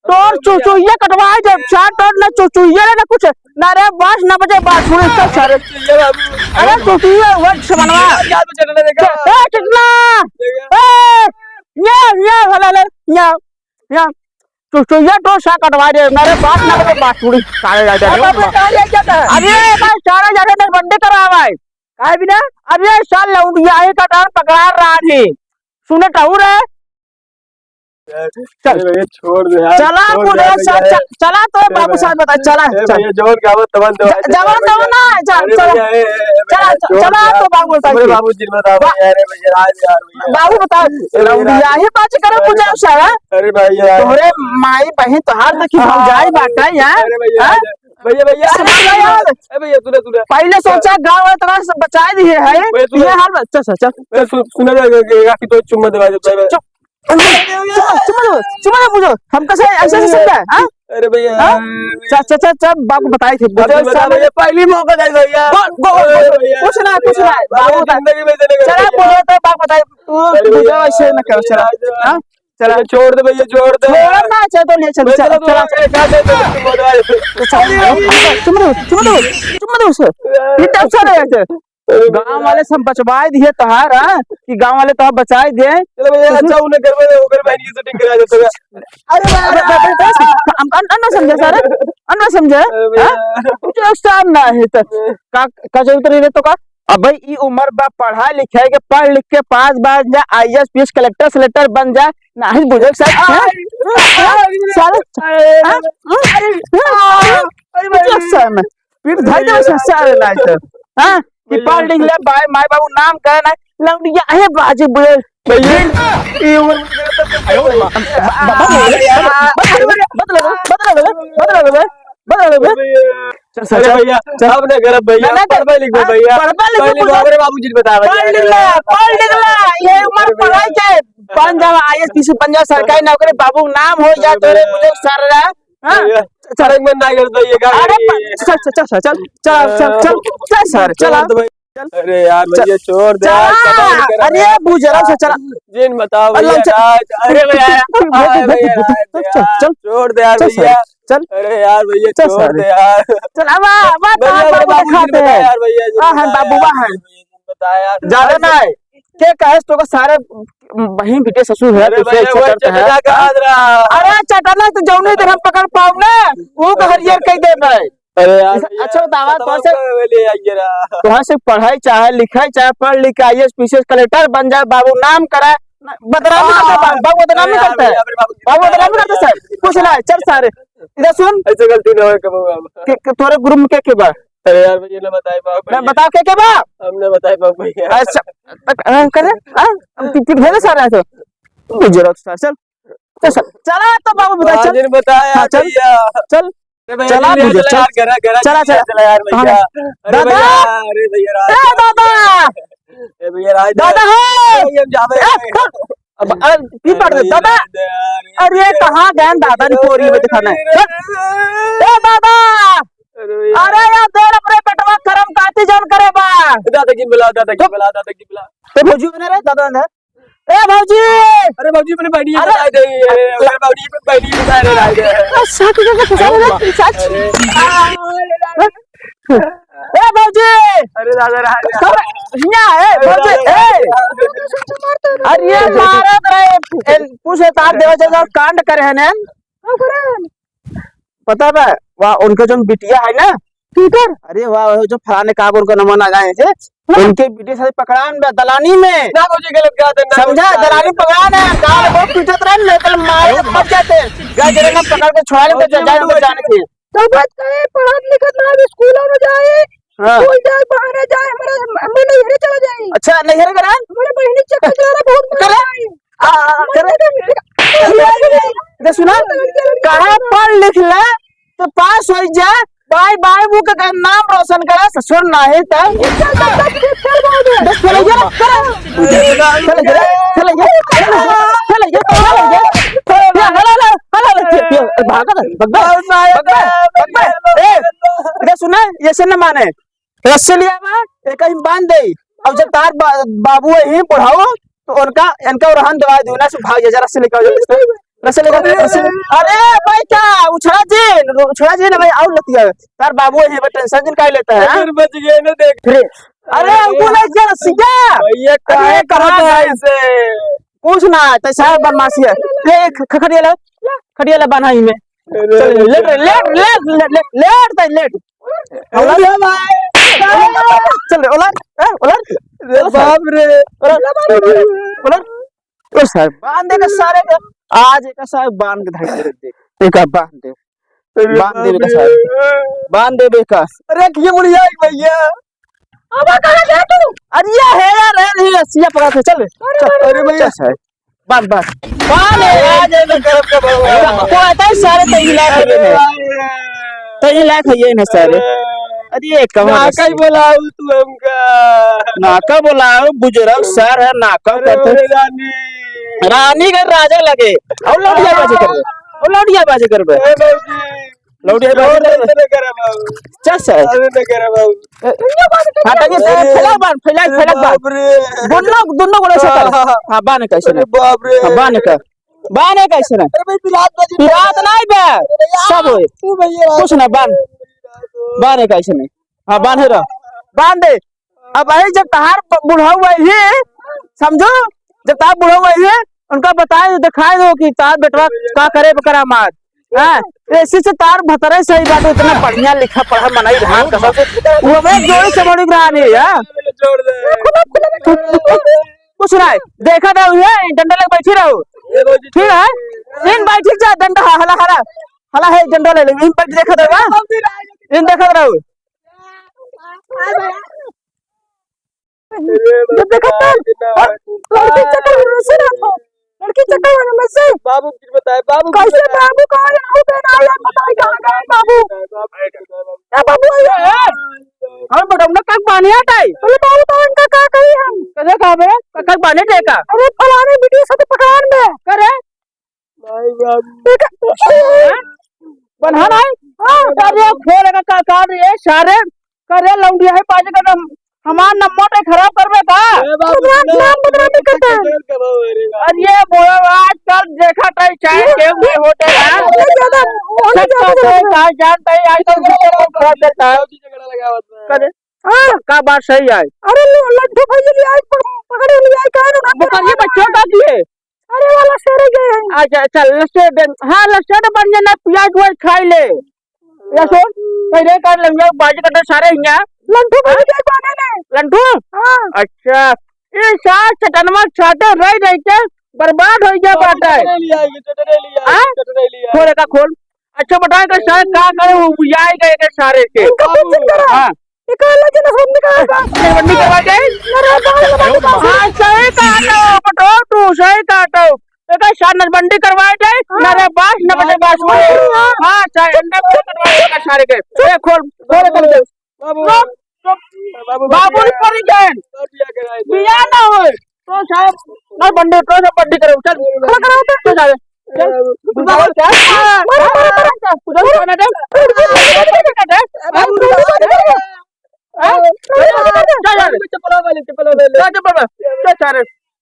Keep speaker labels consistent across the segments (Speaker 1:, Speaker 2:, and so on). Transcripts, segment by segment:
Speaker 1: तोर चुचुइया कटवाए जब चार तोर ना चुचुइया ना कुछ ना रे बस ना बजे बात सुन इसका सर अरे चुचुइया वर्ड से बनवा ए चिकना ए ये वाला ले या चुचुइया तो सा कटवा दे मेरे बात ना बजे बात सुन सारे जाते अरे बस सारे जाते ने बंदे करावा है काय बिना अरे साल लौंडिया है का डाल पकड़ा रहा है सुने कहू रे चल
Speaker 2: छोड़ दे यार
Speaker 1: चला मुझे चला तो बाबू साहब बता चला
Speaker 2: भैया जोर का तवन दो
Speaker 1: जवान दो ना चला चला तो बाबू बता
Speaker 2: बाबू जी बता यार भैया यार
Speaker 1: बाबू बता यही बात करे मुझे सारा
Speaker 2: अरे भैया
Speaker 1: तोरे माई बहन तोहार तक हम जाई बाटा यार
Speaker 2: भैया भैया तूने
Speaker 1: पहले सोचा गांव वाले तरह से बचा दिए है ये हाल चल
Speaker 2: सुना जाएगा कि तो चुम्मा दे चुप
Speaker 1: चुम्मा पूछो हम कैसे ऐसे समझा है
Speaker 2: अरे भैया
Speaker 1: चल बाबू बताए थे
Speaker 2: भैया पहली मौका दे भैया
Speaker 1: कुछ ना बाबू चला बोलो तो बाबू बताए तू ऐसे न कर चला चला
Speaker 2: छोड़ दे भैया छोड़ दे
Speaker 1: ना चल तो ले चल चला चुम्मा दो ये टप चल रहा है गांव वाले सब बचवाए दिए तोहार कि गांव वाले तो बचाए दे
Speaker 2: चलो भैया अच्छा उन्हें घर में होकर बहन की शूटिंग करा देते हैं
Speaker 1: अरे हम अन्ना समझे सर अन्ना समझे कुछ एक्स्ट्रा ना है तो का उतरी रे तो का अब भाई ई उम्र बा पढ़ा लिखा के पढ़ लिख के पास बार जा आईएएस पीएस कलेक्टर सेलेक्टर बन जा नहीं बुजुर्ग साहब सारे पीठ धाई दे सारे लाइट हां कि पढ़ लिख ले भाई माय बाबू नाम कहे ना लौंडिया है बाजी बुझे
Speaker 2: भैया ये उम्र
Speaker 1: बदल
Speaker 2: चल भैया आपने घर भैया पढ़ लिख भैया हमारे बाबूजी ने बताया
Speaker 1: पढ़ लिख ले ये उम्र पढ़ाई के बन जा आईएएस पीसी बन जा सरकारी नौकरी बाबू नाम हो जा तोरे मुझे सर रहा
Speaker 2: सर में ना कर दइएगा
Speaker 1: चल सर चला
Speaker 2: अरे यार भैया छोड़ दे
Speaker 1: अरे बुझरा से चला
Speaker 2: जिन बताओ भैया अरे भैया
Speaker 1: चल
Speaker 2: छोड़ दे यार भैया
Speaker 1: चल
Speaker 2: अरे यार भैया छोड़ दे यार
Speaker 1: चल अब बाबू दिखाते हैं
Speaker 2: यार भैया
Speaker 1: हां बाबू है
Speaker 2: बताया
Speaker 1: ज्यादा ना है के कहे तो सारे बहन बेटे ससुर है तुझसे अच्छा करता है अरे चटना तो जौने दिन हम पकड़ पाऊ ना वो हरियर कह दे भाई
Speaker 2: अरे यार
Speaker 1: अच्छा दावा तो से पढ़ाई चाहे लिखाई चाहे पढ़ लिख आईएएस पीसीएस कलेक्टर बन जाए बाबू नाम कराए बदनामी करता है बाबू बदनामी करता है बाबू बदनामी करता है सर कुछ ना चल सारे इधर सुन
Speaker 2: ऐसे गलती ना हो कब
Speaker 1: तोरे ग्रुप में के बा
Speaker 2: अरे यार भैया ने बताया बाबू
Speaker 1: मैं बताओ के बा
Speaker 2: हमने बताया बाबू भैया
Speaker 1: अच्छा करे हम फिर भेजे सारे तो गुजरात चल चला तो बाबू बता चल
Speaker 2: बताया
Speaker 1: भैया चल चला मुझे चला
Speaker 2: यार भैया
Speaker 1: दादा
Speaker 2: अरे भैया
Speaker 1: दादा
Speaker 2: भैया
Speaker 1: दादा
Speaker 2: हम जावे
Speaker 1: की पढ़ दे दादा अरे कहाँ गए दादा ने कोरी में दिखाना है ए दादा अरे यार देर अपने पेटवा गरम काती जान करे बा
Speaker 2: दादा की बुला
Speaker 1: तो भौजी बने रे दादा ने ए भौजी
Speaker 2: अरे भौजी मैंने बैठी बता दे अरे भौजी पे बैठी बता रहे रे
Speaker 1: सच सच ए भौजी
Speaker 2: अरे दादा
Speaker 1: यहाँ है भौजी अरे मारत रहे पूछे तार देवा जैसा कांड करे है ने पता है वहाँ उनका जो बिटिया है ना पीटर अरे वाह जो फलाने का उनका नमूना लगाए थे उनके बिटिया साथ पकड़ान दलानी में
Speaker 2: ना मुझे गलत कहा था
Speaker 1: समझा दलानी पकड़ान है गाल बहुत पीटत रहे लेकिन मारे मर जाते गाजरे में पकड़ के छोड़ाने को जाने थे
Speaker 3: तो बात करे पढ़ा लिखत ना स्कूल में जाए स्कूल जाए बाहर जाए हमें नहीं चला जाए
Speaker 1: अच्छा नहीं है करा
Speaker 3: हमारे बहनी चक्कर चला बहुत
Speaker 1: करे सुना कहा पढ़ लिख ले तो पास हो जा बाय बाय वो का नाम रोशन करा ससुर नहीं था सुना ये न माने रस्से लिया कहीं बांध दे अब जब तार बाबू यही पढ़ाओ तो उनका इनका रहन दवा दूना से भाग जरा से लेकर रसे लेगा अरे भाई क्या उछड़ा जी ना भाई और लतिया तार बाबू है बट टेंशन जिन का लेता है
Speaker 2: फिर बच गए ना देख
Speaker 1: फिर अरे अंकुल ऐसे रसिया
Speaker 2: भैया
Speaker 1: अरे कहां
Speaker 2: है
Speaker 1: है
Speaker 2: इसे
Speaker 1: कुछ ना तो साहब बदमाशी है ये खड़िया ला बनाई में चल लेट चल रे उलट
Speaker 2: बाप रे
Speaker 1: उलट ओ सर बांध दे सारे का आज एक साहब बांध के धाई दे एक बांध दे का साहब बांध दे का
Speaker 2: अरे ये बुढ़िया भैया
Speaker 3: अब कहां गया तू?
Speaker 1: अरे ये है यार नहीं रसिया पकड़ के चल
Speaker 2: अरे भैया
Speaker 1: सर बांध आज एक तरफ का को आता है सारे तई लाख है ना सारे अरे ये कहां
Speaker 2: कहीं बोलाऊ तू हमका
Speaker 1: नाका बोलाओ बुजुर्ग सर है नाका करते रानी का राजा लगे और लौटिया बाजी करबे लौटिया बाजी करबे चल सर हटाइए सर फैला बाप रे दोनों को ऐसे कर हां बाने कैसे रे
Speaker 2: बाप रे
Speaker 1: बाने कैसे रे
Speaker 2: अरे भाई
Speaker 1: रात नहीं बे सब होए
Speaker 2: तू भैया
Speaker 1: कुछ ना बाने कैसे नहीं हां बांधे रह बांध दे अब आई जब तहार बुढ़ा हुआ है समझो जब तार बुढ़ा हुआ है उनका बताए दिखाए दो कि तार बेटवा का करे बकरा मार हां ऐसे से तार भतरे सही बात इतना बढ़िया लिखा पढ़ा मनाई धान का सब वो मैं जोड़ी से बड़ी रहा नहीं है
Speaker 2: जोड़ दे
Speaker 1: कुछ नहीं देखा था ये डंडा लेके बैठी रहो ठीक है इन बैठ जा डंडा हला है डंडा ले इन बैठ देखा था इन देखा रहो
Speaker 3: जब देखा तो लड़की चक्कर में से
Speaker 2: बाबू कुछ बताए बाबू
Speaker 3: कैसे बाबू कहां है वो बेटा आया बताइए कहां गए बाबू क्या बाबू आया
Speaker 1: हम बड़ौना का पानी आता है
Speaker 3: अरे बाबू तो इनका क्या कही हम
Speaker 1: कैसे कहा बे कल पानी देगा
Speaker 3: अरे फलाने वीडियो से पकड़ान में
Speaker 1: करे
Speaker 2: भाई बाबू
Speaker 1: बना नहीं हां अरे खोल का काट ये सारे करे लौंडिया है पाजे का हमार नंबर पे खराब करबे का
Speaker 3: नाम बदनामी करता है
Speaker 1: अरे ये बोला आजकल देखा था चाय के में होटल है
Speaker 3: ज्यादा
Speaker 1: का जानता है आजकल खराब चलता है
Speaker 2: झगड़ा लगा हुआ था
Speaker 1: करे हां का बात सही है
Speaker 3: अरे लड्डू भाई ले आई पकड़े ले आई कहां ना
Speaker 1: बुकरिए बच्चों का दिए
Speaker 3: अरे वाला शेर गए हैं
Speaker 1: अच्छा चल लस्से हां लस्से तो बन जाना प्याज वो खाई ले या सो पहले कर लेंगे बाजी करते सारे यहां
Speaker 3: लड्डू भाई के पाने ने
Speaker 1: लड्डू
Speaker 3: हां
Speaker 1: अच्छा ये साथ चटनमा छाटे रह के बर्बाद हो गया बात है
Speaker 2: चटरे लिया
Speaker 1: खोल का खोल अच्छा बताए कि शायद का करे वो बुझाए गए के सारे के हां
Speaker 3: निकाल के ना सब निकालेगा
Speaker 1: बंदी करवा के हां सही काटो पटो तू सही काटो एक शान नजबंदी करवाए जाए नारे बास न बजे बास हां चाहे अंडा करवाए का सारे के ए खोल कर दे बाबू पर जाए बिया ना हो तो साहब ना बंदे तो सब बंदी करो चल खड़ा करो तो जा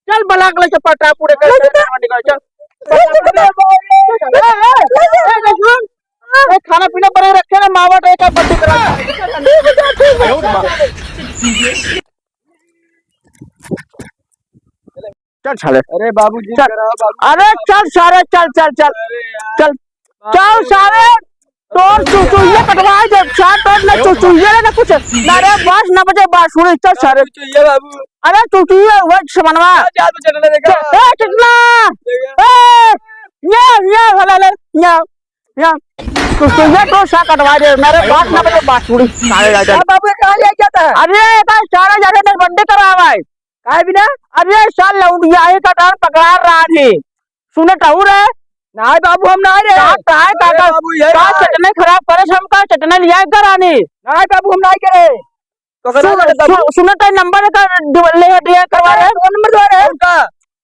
Speaker 1: चल बलाक ले चपटा पूरे खाना पीना बना रखे ना मावट एक बंदी करा चल चले
Speaker 2: अरे बाबूजी
Speaker 1: अरे चल सारे चल सारे तोर चुचुइया कटवाए जब चार तोर ना चुचुइया ना कुछ ना रे बस ना बजे बात सुन चल सारे
Speaker 2: ये बाबू
Speaker 1: अरे चुचुइया वो समनवा
Speaker 2: जात में चलने देखा
Speaker 1: ए चिकना ये वाला ले या चुचुइया तो सा कटवाए दे मेरे बात ना बजे बात सुन सारे जा
Speaker 3: बाबू कहां ले जाता है
Speaker 1: अरे का सारे जाके ने बंदे करावा है काहे बिना अरे साल लौंडिया है कटार पकड़ा रहा थी सुने टाउर है नहीं बाबू हम नहीं रे काय काका का चटने खराब करे हम का चटने लिया करानी नहीं बाबू हम नहीं करे सुने तो नंबर का ले दिया करवा रहे नंबर दे रहे उनका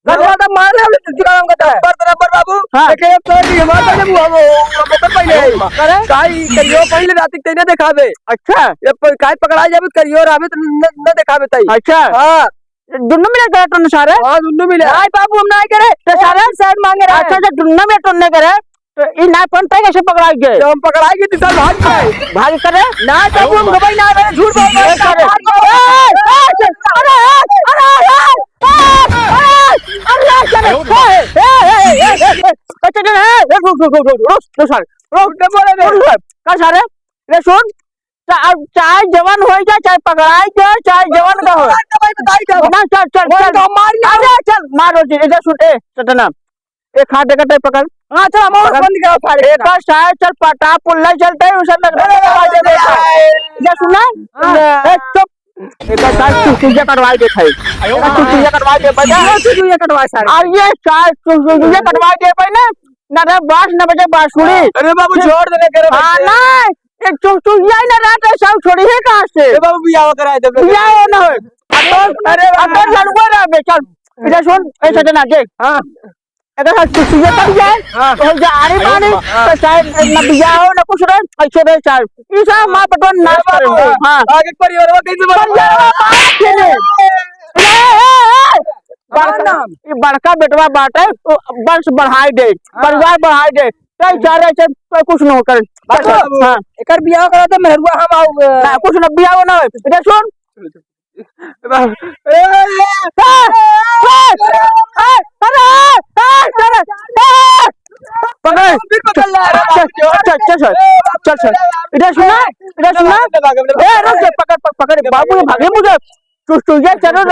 Speaker 1: गलवा का मार ले काम करता है
Speaker 2: नंबर बाबू
Speaker 1: हां
Speaker 2: देखे तो हमारा बाबू हम पहले
Speaker 1: करे
Speaker 2: काई करियो पहले रात तक तेने दिखावे
Speaker 1: अच्छा
Speaker 2: ये काय पकड़ा जाबे करियो आवे तो न दिखावे तई
Speaker 1: अच्छा
Speaker 2: हां
Speaker 1: दुन्नु मिले करे टोन सारे
Speaker 2: हाँ दुन्नु मिले
Speaker 3: नहीं बाबू हम नहीं करे
Speaker 1: तो सारे
Speaker 3: साइड मांगे रहे
Speaker 1: अच्छा अच्छा दुन्नु मिले टोन करे तो ई ना पन पे कैसे पकड़ाई गए
Speaker 2: तो हम पकड़ाएंगे तो सब भाग गए
Speaker 1: भाग करे
Speaker 3: ना बाबू हम गवाही ना रहे झूठ बोल रहे
Speaker 1: अरे चाहे जवान हो जाए चाहे पकड़ाई जाए चाहे जवान का हो
Speaker 3: बताई क्या
Speaker 1: ना चल चल चल अरे चल मारो जी इधर सुन ए सटना एक हाथ देकर पकड़
Speaker 3: हां चल हम और बंद करो सारे
Speaker 1: एक शायद चल पटा पुल्ला चलते हैं उसे लग जा सुना चुप एक शायद चुटिया कटवाई दे भाई चुटिया कटवाई दे बजा
Speaker 3: चुटिया कटवा सारे
Speaker 1: और ये शायद चुटिया कटवाई दे भाई ना ना बास ना बजे बांसुरी
Speaker 2: अरे बाबू छोड़ देने करे
Speaker 1: हां ना एक चुटिया ही ना रात सब छोड़ी है कहां से
Speaker 2: ए बाबू बियाह कराए थे
Speaker 1: बियाह ना हो अरे अपन लड़को ना बे चल इधर सुन ए सजना देख हां अगर हम चुटिया कर जाए तो जा आने पानी तो शायद ना बियाह हो ना कुछ रहे ऐसे रहे शायद ये सब मां पटवन ना करे हां
Speaker 2: आगे परिवार में कैसे
Speaker 1: खेले ये बड़का बेटवा बाटे वंश बढ़ाई दे परिवार बढ़ाई दे कई चारे से कोई कुछ न कर हां
Speaker 3: एकर बियाह करा तो मेहरुआ हम आऊ
Speaker 1: ना कुछ न बियाह ना हो इधर सुन चल इधर सुना पकड़ बाबू ये भागे मुझे चुटिया चलो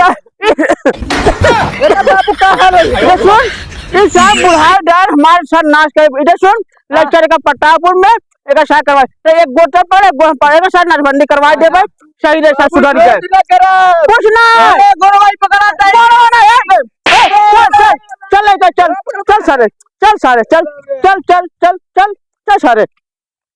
Speaker 1: बाबू का हाल है सुन ये सब बुढ़ा डर हमारे साथ नाच कर इधर सुन लेक्चर का पट्टापुर में एक शायद करवा तो एक गोटा पड़ेगा शायद नाचबंदी करवा दे भाई सही रे सुधर के कुछ ना चल चल चल चल सारे चल सारे चल चल चल चल चल चल सारे